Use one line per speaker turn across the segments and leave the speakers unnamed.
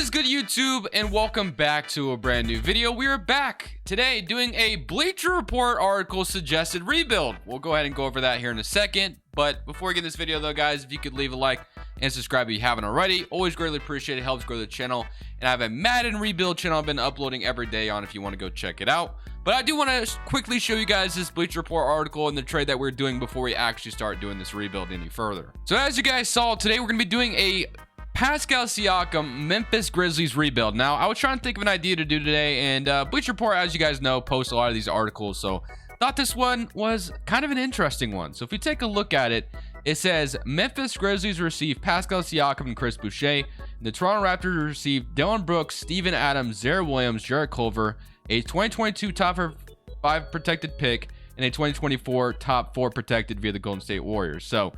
is good, YouTube, and welcome back to a brand new video. We are back today doing a Bleacher Report article suggested rebuild. We'll go ahead and go over that here in a second, but before we get this video though, guys, if you could leave a like and subscribe if you haven't already, always greatly appreciate it. Helps grow the channel. And I have a Madden rebuild channel I've been uploading every day on if you want to go check it out. But I do want to quickly show you guys this Bleacher Report article and the trade that we're doing before we actually start doing this rebuild any further. So as you guys saw, today we're going to be doing a Pascal Siakam Memphis Grizzlies rebuild. Now, I was trying to think of an idea to do today, and Bleacher Report, as you guys know, posts a lot of these articles, so thought this one was kind of an interesting one. So if we take a look at it, it says Memphis Grizzlies receive Pascal Siakam and Chris Boucher. The Toronto Raptors receive Dylan Brooks, Steven Adams, Zaire Williams, Jarrett Culver, a 2022 top 5 protected pick, and a 2024 top 4 protected via the Golden State Warriors. So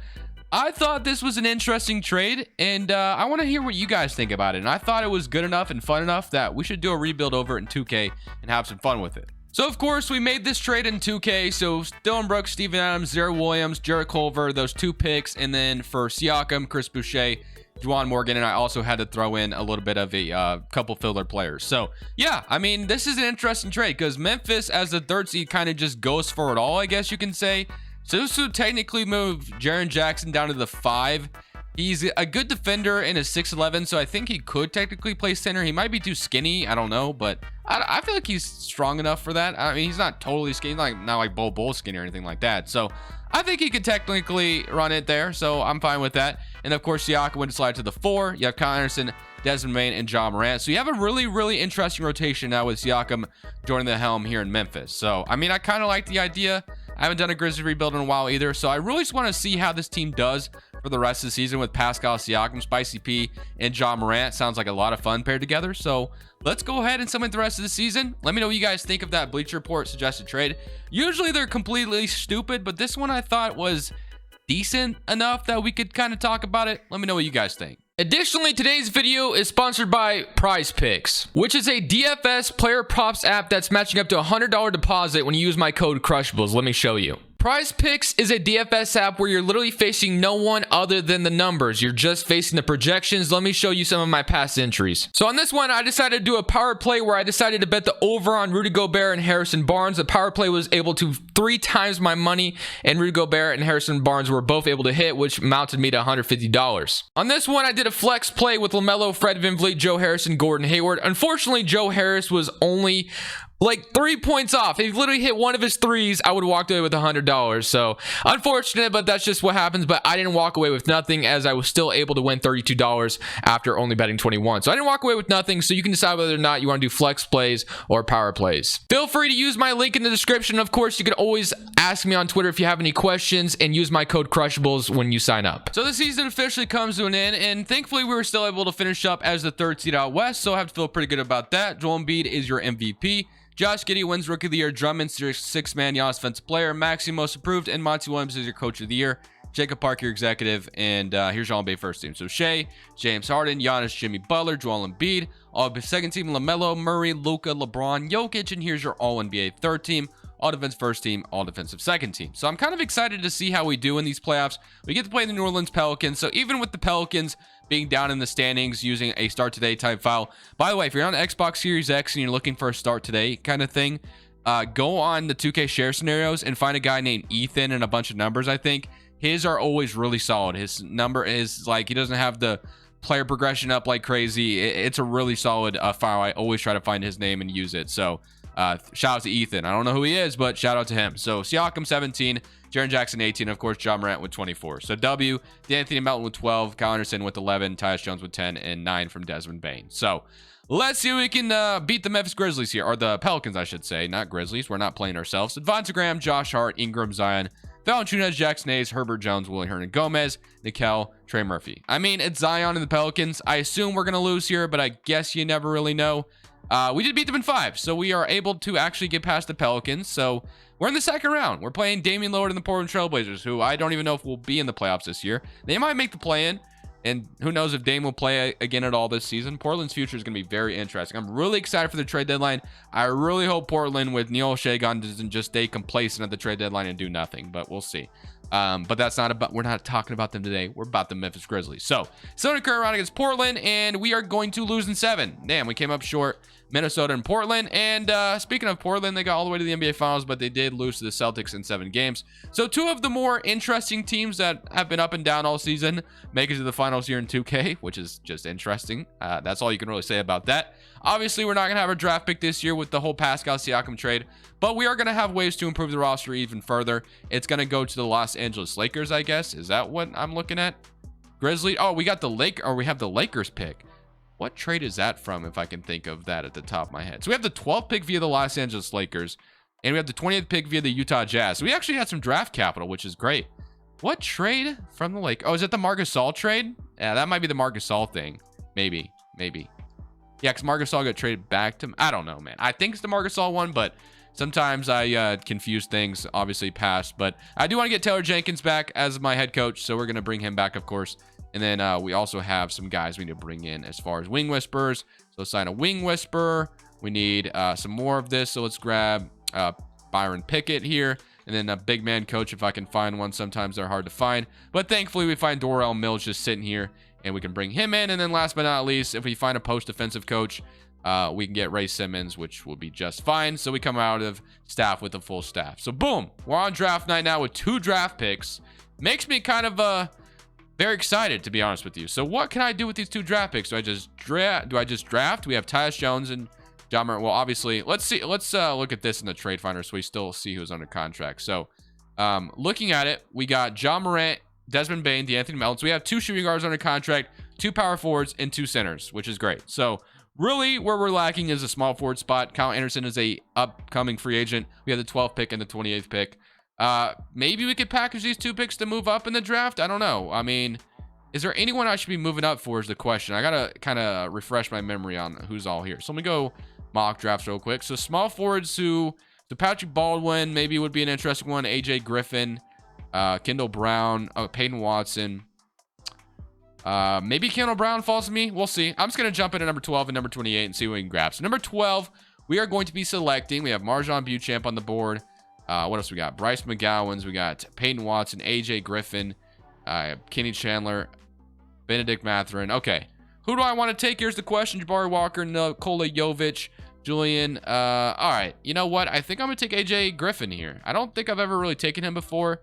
I thought this was an interesting trade, and I want to hear what you guys think about it. And I thought it was good enough and fun enough that we should do a rebuild over it in 2K and have some fun with it. So, of course, we made this trade in 2K. So, Dylan Brooks, Steven Adams, Zaire Williams, Jarrett Culver, those 2 picks. And then for Siakam, Chris Boucher, Juwan Morgan, and I also had to throw in a little bit of a couple filler players. So, yeah, I mean, this is an interesting trade because Memphis, as the 3rd seed, kind of just goes for it all, I guess you can say. So this would technically move Jaren Jackson down to the 5. He's a good defender in his 6'11", so I think he could technically play center. He might be too skinny, I don't know, but I feel like he's strong enough for that. I mean, he's not totally skinny, not like Bull skinny or anything like that. So I think he could technically run it there, so I'm fine with that. And of course, Siakam would slide to the 4. You have Kyle Anderson, Desmond Bane, and Ja Morant. So you have a really interesting rotation now with Siakam joining the helm here in Memphis. So, I mean, I kind of like the idea. I haven't done a Grizzlies rebuild in a while either, so I really just want to see how this team does for the rest of the season with Pascal Siakam, Spicy P, and Ja Morant. Sounds like a lot of fun paired together, so let's go ahead and summon the rest of the season. Let me know what you guys think of that Bleacher Report suggested trade. Usually they're completely stupid, but this one I thought was decent enough that we could kind of talk about it. Let me know what you guys think. Additionally, today's video is sponsored by Prize Picks, which is a DFS player props app that's matching up to a $100 deposit when you use my code Crushables. Let me show you. Prize Picks is a DFS app where you're literally facing no one other than the numbers. You're just facing the projections. Let me show you some of my past entries. So on this one, I decided to do a power play where I decided to bet the over on Rudy Gobert and Harrison Barnes. The power play was able to 3 times my money, and Rudy Gobert and Harrison Barnes were both able to hit, which mounted me to $150. On this one, I did a flex play with LaMelo, Fred VanVleet, Joe Harrison, Gordon Hayward. Unfortunately, Joe Harris was only like 3 points off. If he literally hit one of his threes, I would have walked away with $100. So unfortunate, but that's just what happens. But I didn't walk away with nothing, as I was still able to win $32 after only betting 21. So I didn't walk away with nothing. So you can decide whether or not you want to do flex plays or power plays. Feel free to use my link in the description. Of course, you can always ask me on Twitter if you have any questions, and use my code Crushables when you sign up. So the season officially comes to an end, and thankfully we were still able to finish up as the 3rd seed out west. So I have to feel pretty good about that. Joel Embiid is your MVP. Josh Giddey wins Rookie of the Year. Drummond's your 6-man Giannis Offensive Player. Maxey Most Improved, and Monty Williams is your Coach of the Year. Jacob Park, your Executive, and here's your All-NBA first team. So Shea, James Harden, Giannis, Jimmy Butler, Joel Embiid. All-NBA second team, LaMelo, Murray, Luka, LeBron, Jokic, and here's your All-NBA third team. All defense first team, all defensive second team. So I'm kind of excited to see how we do in these playoffs. We get to play the New Orleans Pelicans. So even with the Pelicans being down in the standings using a start today type file. By the way, if you're on Xbox Series X and you're looking for a start today kind of thing, go on the 2K share scenarios and find a guy named Ethan and a bunch of numbers. I think his are always really solid. His number is like, he doesn't have the player progression up like crazy. It's a really solid file. I always try to find his name and use it. So shout out to Ethan. I don't know who he is, but shout out to him. So Siakam 17, Jaren Jackson 18, of course Ja Morant with 24. So W, D'Anthony Melton with 12, Kyle Anderson with 11, Tyus Jones with 10, and 9 from Desmond Bane. So let's see if we can beat the Memphis Grizzlies here, or the Pelicans, I should say, not Grizzlies. We're not playing ourselves. Devonta Graham, Josh Hart, Ingram, Zion, Valanciunas, Jackson Hayes, Herbert Jones, Willie Hernan-Gomez, Nickel, Trey Murphy. I mean, it's Zion and the Pelicans. I assume we're going to lose here, but I guess you never really know. We did beat them in 5, so we are able to actually get past the Pelicans. So we're in the 2nd round. We're playing Damian Lillard and the Portland Trailblazers, who I don't even know if will be in the playoffs this year. They might make the play-in, and who knows if Dame will play again at all this season. Portland's future is going to be very interesting. I'm really excited for the trade deadline. I really hope Portland with Neil Shea gone doesn't just stay complacent at the trade deadline and do nothing, but we'll see. But that's not about, we're not talking about them today. We're about the Memphis Grizzlies. So, Southern current round against Portland, and we are going to lose in 7. Damn, we came up short. Minnesota and Portland. And speaking of Portland, they got all the way to the NBA Finals, but they did lose to the Celtics in 7 games. So 2 of the more interesting teams that have been up and down all season make it to the finals here in 2K, which is just interesting. That's all you can really say about that. Obviously, we're not going to have a draft pick this year with the whole Pascal Siakam trade, but we are going to have ways to improve the roster even further. It's going to go to the Los Angeles Lakers, I guess. Is that what I'm looking at? Grizzlies. Oh, we got the we have the Lakers pick. What trade is that from, if I can think of that at the top of my head? So we have the 12th pick via the Los Angeles Lakers, and we have the 20th pick via the Utah Jazz. So we actually had some draft capital, which is great. What trade from the Lakers? Oh, is it the Marc Gasol trade? Yeah, that might be the Marc Gasol thing. Maybe. Yeah, because Marc Gasol got traded back to... I don't know, man. I think it's the Marc Gasol one, but sometimes I confuse things, obviously past. But I do want to get Taylor Jenkins back as my head coach, so we're going to bring him back, of course. And then we also have some guys we need to bring in as far as wing whisperers. So let's sign a wing whisperer. We need some more of this. So let's grab Byron Pickett here. And then a big man coach, if I can find one. Sometimes they're hard to find. But thankfully, we find Dorrell Mills just sitting here. And we can bring him in. And then last but not least, if we find a post-defensive coach, we can get Ray Simmons, which will be just fine. So we come out of staff with a full staff. So boom, we're on draft night now with 2 draft picks. Makes me kind of... very excited, to be honest with you. So what can I do with these 2 draft picks? Do I just draft? We have Tyus Jones and John Morant. Well, obviously, let's see. Let's look at this in the trade finder so we still see who's under contract. So looking at it, we got John Morant, Desmond Bane, DeAnthony Melton. So we have 2 shooting guards under contract, 2 power forwards, and 2 centers, which is great. So really where we're lacking is a small forward spot. Kyle Anderson is a upcoming free agent. We have the 12th pick and the 28th pick. Maybe we could package these 2 picks to move up in the draft. I don't know. I mean, is there anyone I should be moving up for is the question. I got to kind of refresh my memory on who's all here. So let me go mock drafts real quick. So small forwards so Patrick Baldwin maybe would be an interesting one. AJ Griffin, Kendall Brown, Peyton Watson. Maybe Kendall Brown falls to me. We'll see. I'm just going to jump into number 12 and number 28 and see what we can grab. So number 12, we are going to be selecting. We have Marjon Beauchamp on the board. What else we got? Bryce McGowens. We got Peyton Watson, AJ Griffin, Kenny Chandler, Benedict Mathurin. Okay. Who do I want to take? Here's the question. Jabari Walker, Nikola Jovic, Julian. All right. You know what? I think I'm going to take AJ Griffin here. I don't think I've ever really taken him before.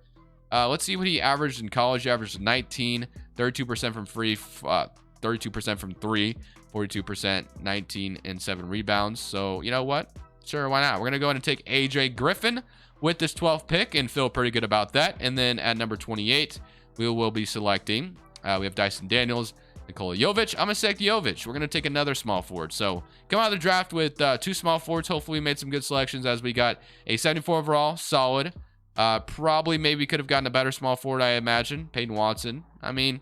Let's see what he averaged in college. He averaged 19, 32% from free, 32% from 3, 42%, 19, and 7 rebounds. So, you know what? Sure, why not? We're going to go ahead and take AJ Griffin with this 12th pick and feel pretty good about that. And then at number 28, we will be selecting. We have Dyson Daniels, Nikola Jovic. I'm going to select Jovic. We're going to take another small forward. So come out of the draft with 2 small forwards. Hopefully we made some good selections as we got a 74 overall. Solid. Probably maybe could have gotten a better small forward, I imagine. Peyton Watson. I mean,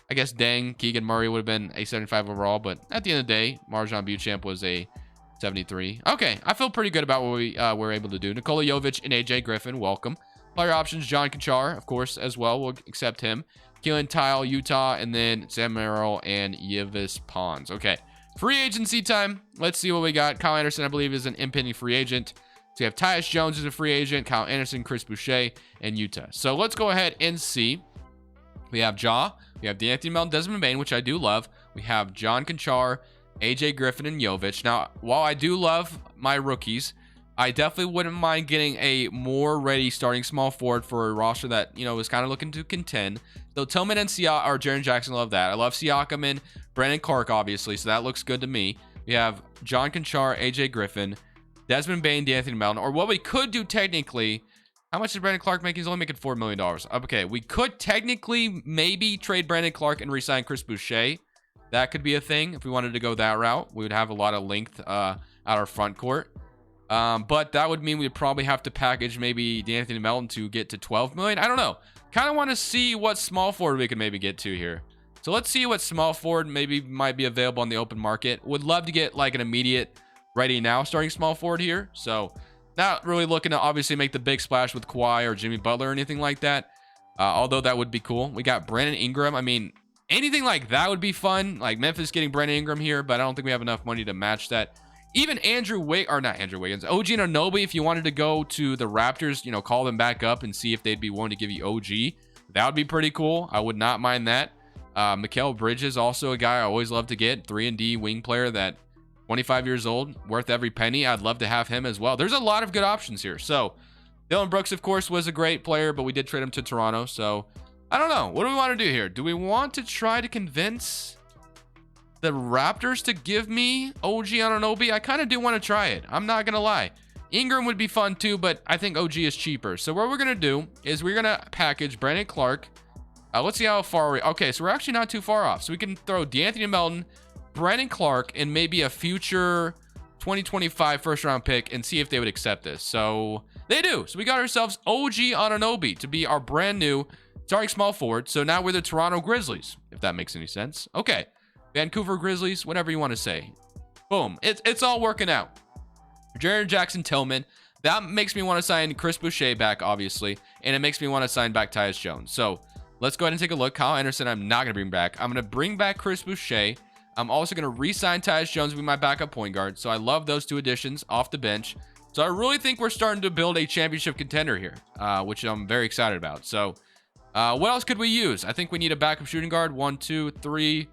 I guess Keegan Murray would have been a 75 overall. But at the end of the day, Marjon Beauchamp was a 73. Okay, I feel pretty good about what we were able to do. Nikola Jovic and AJ Griffin, welcome. Player options, John Conchar, of course, as well. We'll accept him. Keelan Tile, Utah, and then Sam Merrill and Yves Pons. Okay, free agency time. Let's see what we got. Kyle Anderson, I believe, is an impending free agent. So we have Tyus Jones as a free agent, Kyle Anderson, Chris Boucher, and Utah. So let's go ahead and see. We have we have DeAnthony Melton, Desmond Bane, which I do love. We have John Conchar, AJ Griffin, and Jovic. Now, while I do love my rookies, I definitely wouldn't mind getting a more ready starting small forward for a roster that, you know, is kind of looking to contend. So Tillman and Jaren Jackson, love that. I love Siakam and Brandon Clark, obviously, so that looks good to me. We have John Conchar, AJ Griffin, Desmond Bane, DeAnthony Melton. Or what we could do technically, how much is Brandon Clark making? He's only making $4 million. Okay, we could technically maybe trade Brandon Clark and re-sign Chris Boucher. That could be a thing if we wanted to go that route. We would have a lot of length at our front court. But that would mean we'd probably have to package maybe DeAnthony Melton to get to 12 million. I don't know. Kind of want to see what small forward we can maybe get to here. So let's see what small forward maybe might be available on the open market. Would love to get like an immediate ready now starting small forward here. So not really looking to obviously make the big splash with Kawhi or Jimmy Butler or anything like that. Although that would be cool. We got Brandon Ingram. I mean, anything like that would be fun. Like Memphis getting Brandon Ingram here, but I don't think we have enough money to match that. Even not Andrew Wiggins, OG Anunoby, if you wanted to go to the Raptors, you know, call them back up and see if they'd be willing to give you OG. That would be pretty cool. I would not mind that. Mikal Bridges, also a guy I always love to get. 3-and-D wing player that 25 years old, worth every penny. I'd love to have him as well. There's a lot of good options here. So Dylan Brooks, of course, was a great player, but we did trade him to Toronto. So I don't know. What do we want to do here? Do we want to try to convince the Raptors to give me OG Anunoby? I kind of do want to try it. I'm not going to lie. Ingram would be fun too, but I think OG is cheaper. So what we're going to do is we're going to package Brandon Clark. Let's see how far we... Okay, so we're actually not too far off. So we can throw DeAnthony Melton, Brandon Clark, and maybe a future 2025 first-round pick and see if they would accept this. So they do. So we got ourselves OG Anunoby to be our brand new starting small forward. So now we're the Toronto Grizzlies, if that makes any sense. Okay. Vancouver Grizzlies, whatever you want to say. Boom. It's all working out. Jaren Jackson Tillman. That makes me want to sign Chris Boucher back, obviously. And it makes me want to sign back Tyus Jones. So let's go ahead and take a look. Kyle Anderson, I'm not going to bring back. I'm going to bring back Chris Boucher. I'm also going to re-sign Tyus Jones to be my backup point guard. So I love those two additions off the bench. So I really think we're starting to build a championship contender here, which I'm very excited about. So what else could we use? I think we need a backup shooting guard. 1, 2, 3,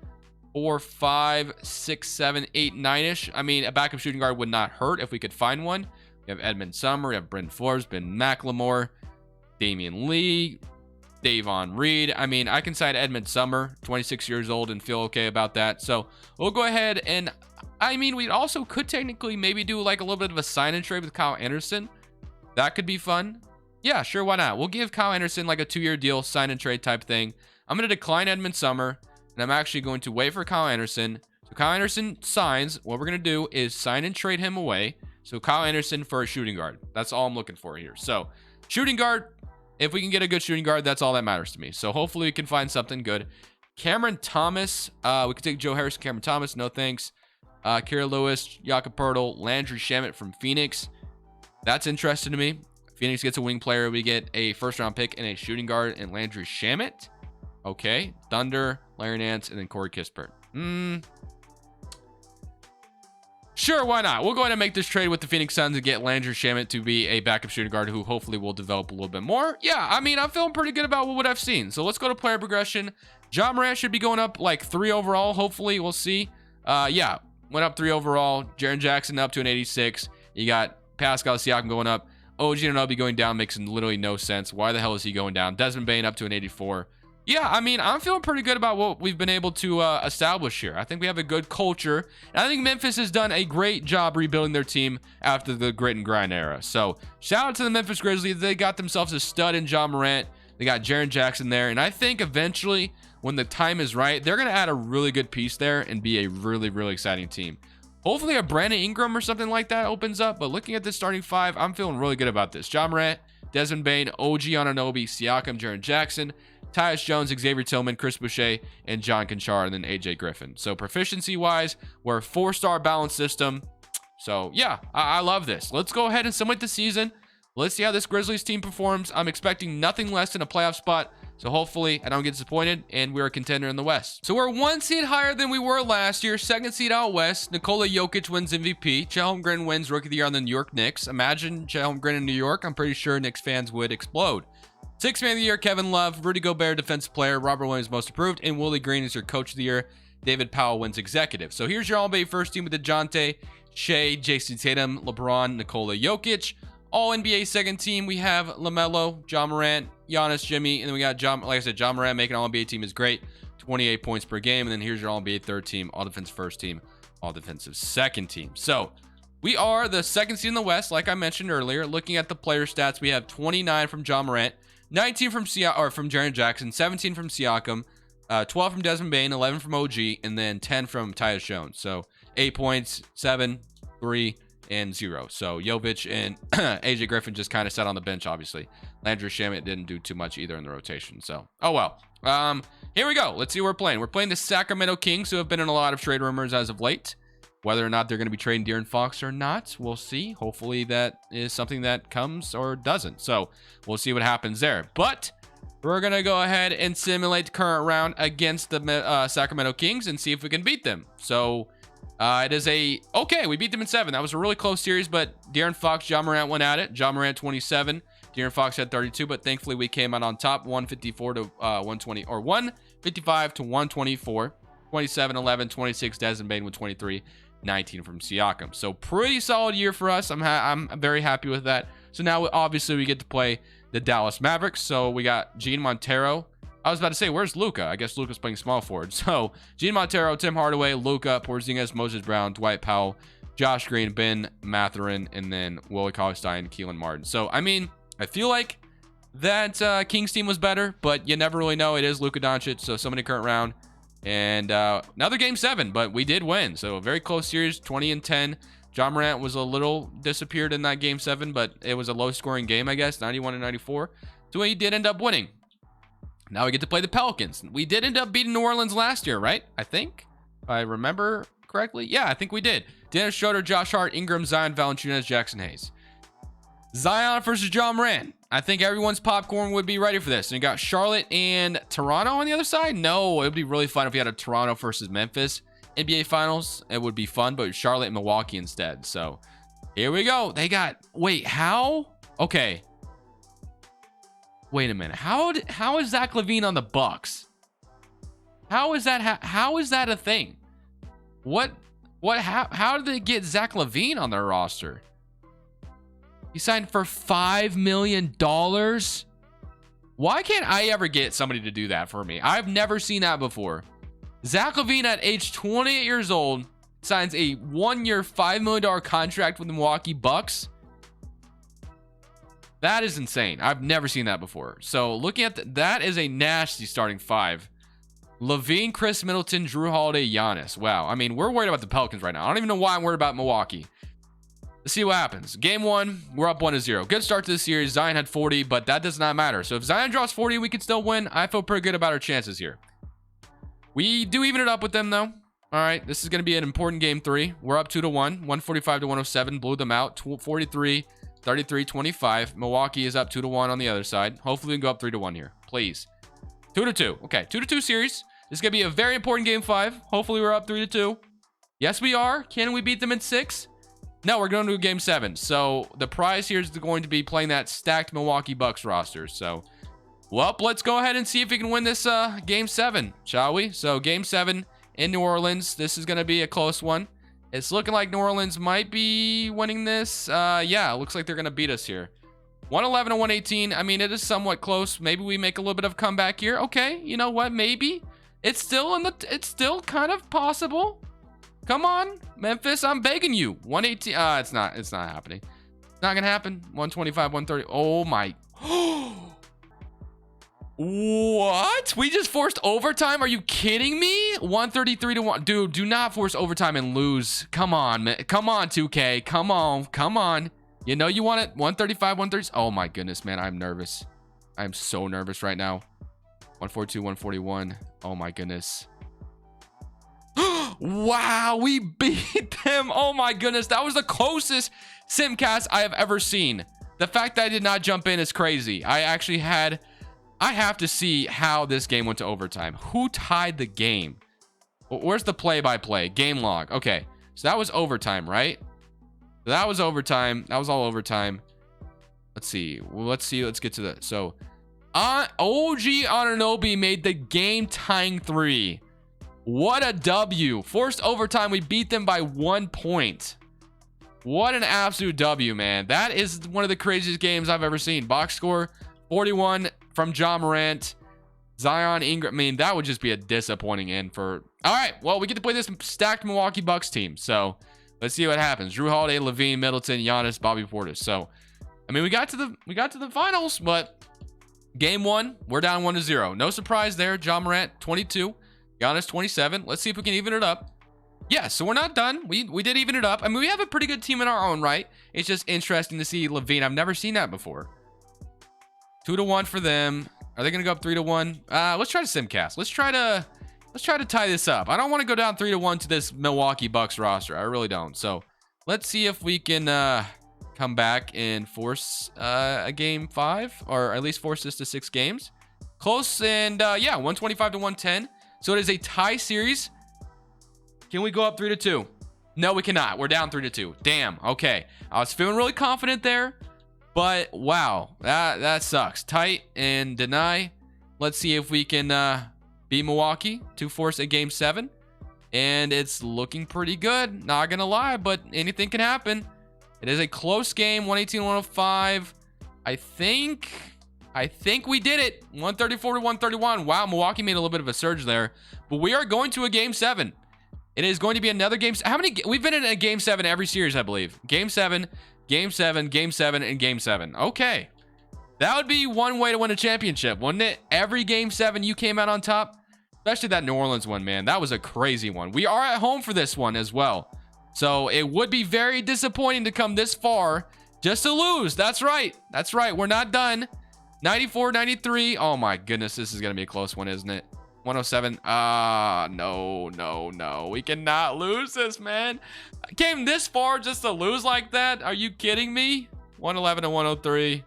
4, 5, 6, 7, 8, 9-ish. I mean, a backup shooting guard would not hurt if we could find one. We have Edmund Summer. We have Bryn Forbes, Ben McLemore, Damian Lee, Davon Reed. I mean, I can sign Edmund Summer, 26 years old, and feel okay about that. So we'll go ahead and, I mean, we also could technically maybe do like a little bit of a sign and trade with Kyle Anderson. That could be fun. Yeah, sure, why not? We'll give Kyle Anderson like a 2-year deal, sign and trade type thing. I'm going to decline Edmund Summer, and I'm actually going to wait for Kyle Anderson. So Kyle Anderson signs. What we're going to do is sign and trade him away. So Kyle Anderson for a shooting guard. That's all I'm looking for here. So shooting guard, if we can get a good shooting guard, that's all that matters to me. So hopefully we can find something good. Cameron Thomas. We could take Joe Harris, Cameron Thomas. No thanks. Kira Lewis, Jakob Poeltl, Landry Shamet from Phoenix. That's interesting to me. Phoenix gets a wing player. We get a first-round pick and a shooting guard and Landry Shamet. Okay. Thunder, Larry Nance, and then Corey Kispert. Sure, why not? We'll go ahead and make this trade with the Phoenix Suns and get Landry Shamet to be a backup shooting guard who hopefully will develop a little bit more. Yeah, I mean, I'm feeling pretty good about what I've seen. So let's go to player progression. Ja Morant should be going up like 3 overall. Hopefully, we'll see. Yeah, went up 3 overall. Jaren Jackson up to an 86. You got Pascal Siakam going up. OG Anunoby going down makes literally no sense. Why the hell is he going down? Desmond Bane up to an 84. Yeah, I mean, I'm feeling pretty good about what we've been able to establish here. I think we have a good culture. And I think Memphis has done a great job rebuilding their team after the grit and grind era. So shout out to the Memphis Grizzlies. They got themselves a stud in Ja Morant. They got Jaren Jackson there. And I think eventually, when the time is right, they're going to add a really good piece there and be a really, really exciting team. Hopefully a Brandon Ingram or something like that opens up. But looking at this starting 5, I'm feeling really good about this. Ja Morant, Desmond Bane, OG Anunoby, Siakam, Jaren Jackson, Tyus Jones, Xavier Tillman, Chris Boucher, and John Conchar, and then AJ Griffin. So proficiency-wise, we're a 4-star balanced system. So yeah, I love this. Let's go ahead and simulate the season. Let's see how this Grizzlies team performs. I'm expecting nothing less than a playoff spot. So hopefully I don't get disappointed, and we're a contender in the West. So we're 1 seed higher than we were last year. 2nd seed out West. Nikola Jokic wins MVP. Chet Holmgren wins Rookie of the Year on the New York Knicks. Imagine Chet Holmgren in New York. I'm pretty sure Knicks fans would explode. 6th man of the year, Kevin Love. Rudy Gobert, defensive player. Robert Williams, most improved. And Willie Green is your coach of the year. David Powell wins executive. So here's your All-NBA first team with DeJounte, Shea, Jason Tatum, LeBron, Nikola Jokic. All-NBA second team, we have LaMelo, Ja Morant, Giannis, Jimmy. And then we got, like I said, Ja Morant making All-NBA team is great. 28 points per game. And then here's your All-NBA third team, All-Defense first team, All-Defensive second team. So we are the 2nd seed in the West, like I mentioned earlier. Looking at the player stats, we have 29 from Ja Morant, 19 from Jaren Jackson, 17 from Siakam, 12 from Desmond Bane, 11 from OG, and then 10 from Tyus Jones. So 8 points, 7, 3, and 0. So Jovic and AJ Griffin just kind of sat on the bench, obviously. Landry Shamet didn't do too much either in the rotation. So, oh well. Here we go. Let's see who we're playing. We're playing the Sacramento Kings, who have been in a lot of trade rumors as of late. Whether or not they're going to be trading De'Aaron Fox or not, we'll see. Hopefully that is something that comes or doesn't. So we'll see what happens there. But we're going to go ahead and simulate the current round against the Sacramento Kings and see if we can beat them. So It is okay, we beat them in 7. That was a really close series, but De'Aaron Fox, Ja Morant went at it. Ja Morant 27. De'Aaron Fox had 32, but thankfully we came out on top, 154 to 120, or 155 to 124. 27, 11, 26, Desmond Bane with 23, 19 from Siakam. So pretty solid year for us. I'm very happy with that. So now obviously we get to play the Dallas Mavericks. So we got Gene Montero. I was about to say, where's Luka? I guess Luka's playing small forward. So Gene Montero, Tim Hardaway, Luka, Porzingis, Moses Brown, Dwight Powell, Josh Green, Ben Mathurin, and then Willie Cauley-Stein, Keelan Martin. So, I mean, I feel like that Kings team was better, but you never really know. It is Luka Doncic, so somebody current round. And another game 7, but we did win. So a very close series, 20-10. Ja Morant was a little disappeared in that game 7, but it was a low-scoring game, I guess, 91-94. So he did end up winning. Now we get to play the Pelicans. We did end up beating New Orleans last year, right? I think, if I remember correctly. Yeah, I think we did. Dennis Schroeder, Josh Hart, Ingram, Zion, Valanciunas, Jackson Hayes. Zion versus Ja Morant. I think everyone's popcorn would be ready for this. And you got Charlotte and Toronto on the other side. No, it would be really fun if we had a Toronto versus Memphis NBA Finals. It would be fun, but Charlotte and Milwaukee instead. So here we go. They got, wait, how? Okay. Wait a minute. How is Zach LaVine on the Bucks? How is that a thing? How did they get Zach LaVine on their roster? He signed for $5 million. Why can't I ever get somebody to do that for me? I've never seen that before. Zach LaVine at age 28 years old signs a 1-year, $5 million contract with the Milwaukee Bucks. That is insane. I've never seen that before. So looking at that is a nasty starting 5. LaVine, Chris Middleton, Drew Holiday, Giannis. Wow. I mean, we're worried about the Pelicans right now. I don't even know why I'm worried about Milwaukee. Let's see what happens. Game 1, we're up 1-0. Good start to the series. Zion had 40, but that does not matter. So if Zion draws 40, we can still win. I feel pretty good about our chances here. We do even it up with them, though. All right, this is going to be an important game 3. We're up 2-1, 145 to 107. Blew them out. 43, 33, 25. Milwaukee is up 2-1 on the other side. Hopefully we can go up 3-1 here. Please. 2-2. Okay, 2-2 series. This is going to be a very important game 5. Hopefully we're up 3-2. Yes, we are. Can we beat them in 6? No, we're going to game 7. So the prize here is going to be playing that stacked Milwaukee Bucks roster. So, well, let's go ahead and see if we can win this game 7, shall we? So game 7 in New Orleans. This is going to be a close one. It's looking like New Orleans might be winning this. Yeah, it looks like they're going to beat us here. 111 to 118. I mean, it is somewhat close. Maybe we make a little bit of comeback here. Okay, you know what? Maybe. It's still it's still kind of possible. Come on, Memphis, I'm begging you. 118. It's not happening. It's not gonna happen. 125, 130. Oh my. What? We just forced overtime? Are you kidding me? 133 to 1. Dude, do not force overtime and lose. Come on, man. Come on, 2K. Come on. Come on. You know you want it. 135, 130. Oh my goodness, man. I'm nervous. I'm so nervous right now. 142, 141. Oh my goodness. Wow, we beat them. Oh my goodness. That was the closest simcast I have ever seen. The fact that I did not jump in is crazy. I have to see how this game went to overtime. Who tied the game? Where's the play-by-play? Game log. Okay, so that was overtime, right? That was overtime. That was all overtime. Let's see. Well, let's get to the... So, OG Anunoby made the game-tying 3. What a W. Forced overtime. We beat them by 1 point. What an absolute W, man. That is one of the craziest games I've ever seen. Box score, 41 from Ja Morant. Zion, Ingram. I mean, that would just be a disappointing end for... All right, well, we get to play this stacked Milwaukee Bucks team. So, let's see what happens. Drew Holiday, LaVine, Middleton, Giannis, Bobby Portis. So, I mean, we got to the finals, but game 1, we're down 1-0. No surprise there. Ja Morant, 22. Giannis, 27. Let's see if we can even it up. Yeah, so we're not done. We did even it up. I mean, we have a pretty good team in our own right. It's just interesting to see LaVine. I've never seen that before. 2-1 for them. Are they going to go up 3-1? Let's try to simcast. Let's try to tie this up. I don't want to go down 3-1 to this Milwaukee Bucks roster. I really don't. So let's see if we can come back and force a game 5, or at least force this to 6 games. Close, and yeah, 125 to 110. So it is a tie series. Can we go up 3-2? No, we cannot. We're down 3-2. Damn. Okay. I was feeling really confident there, but wow, that sucks. Tight and deny. Let's see if we can beat Milwaukee to force a game 7. And it's looking pretty good. Not gonna lie, but anything can happen. It is a close game, 118-105. I think we did it. 134-131. Wow, Milwaukee made a little bit of a surge there. But we are going to a game 7. It is going to be another game. How many? We've been in a game 7 every series, I believe. Game 7, game 7, game 7, and game 7. Okay. That would be one way to win a championship, wouldn't it? Every game 7 you came out on top. Especially that New Orleans one, man. That was a crazy one. We are at home for this one as well. So it would be very disappointing to come this far just to lose. That's right. That's right. We're not done. 94-93. Oh my goodness. This is going to be a close one, isn't it? 107. No. We cannot lose this, man. I came this far just to lose like that. Are you kidding me? 111-103.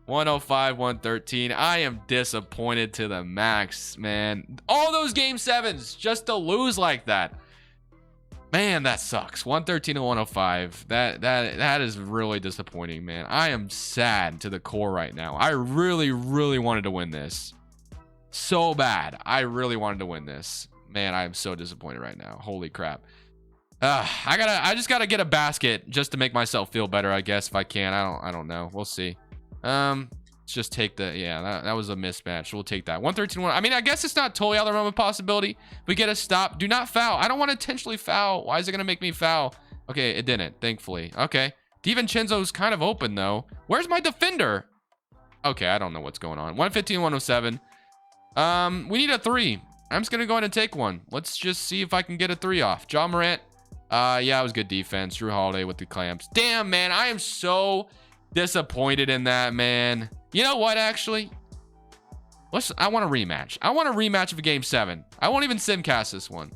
105-113. I am disappointed to the max, man. All those game 7s just to lose like that. Man, that sucks. 113-105. That is really disappointing, man. I am sad to the core right now. I really wanted to win this. So bad. I really wanted to win this. Man, I am so disappointed right now. Holy crap. I just gotta get a basket just to make myself feel better, I guess, if I can. I don't know. We'll see. Let's just take the, yeah, that was a mismatch. We'll take that. 113-1. I mean, I guess it's not totally out of the realm of possibility. We get a stop. Do not foul. I don't want to intentionally foul. Why is it going to make me foul? Okay, it didn't, thankfully. Okay. DiVincenzo's kind of open, though. Where's my defender? Okay, I don't know what's going on. 115-107. We need a 3. I'm just going to go ahead and take one. Let's just see if I can get a 3 off. Ja Morant. Yeah, it was good defense. Drew Holiday with the clamps. Damn, man. I am so disappointed in that, man. You know what, actually? I want a rematch. I want a rematch of a game 7. I won't even simcast this one.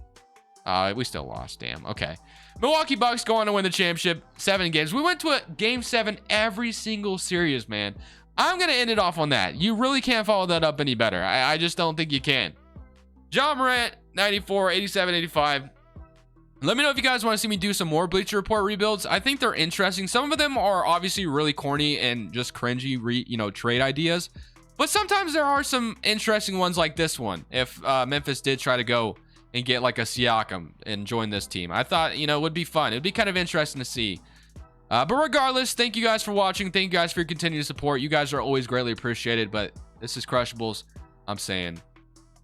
We still lost. Damn. Okay. Milwaukee Bucks go on to win the championship. 7 games. We went to a game 7 every single series, man. I'm going to end it off on that. You really can't follow that up any better. I just don't think you can. Ja Morant, 94, 87, 85. Let me know if you guys want to see me do some more Bleacher Report rebuilds. I think they're interesting. Some of them are obviously really corny and just cringy, trade ideas. But sometimes there are some interesting ones like this one. If Memphis did try to go and get like a Siakam and join this team, I thought, it would be fun. It'd be kind of interesting to see. But regardless, thank you guys for watching. Thank you guys for your continued support. You guys are always greatly appreciated. But this is Crushables. I'm saying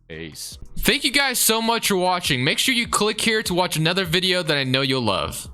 peace. Thank you guys so much for watching. Make sure you click here to watch another video that I know you'll love.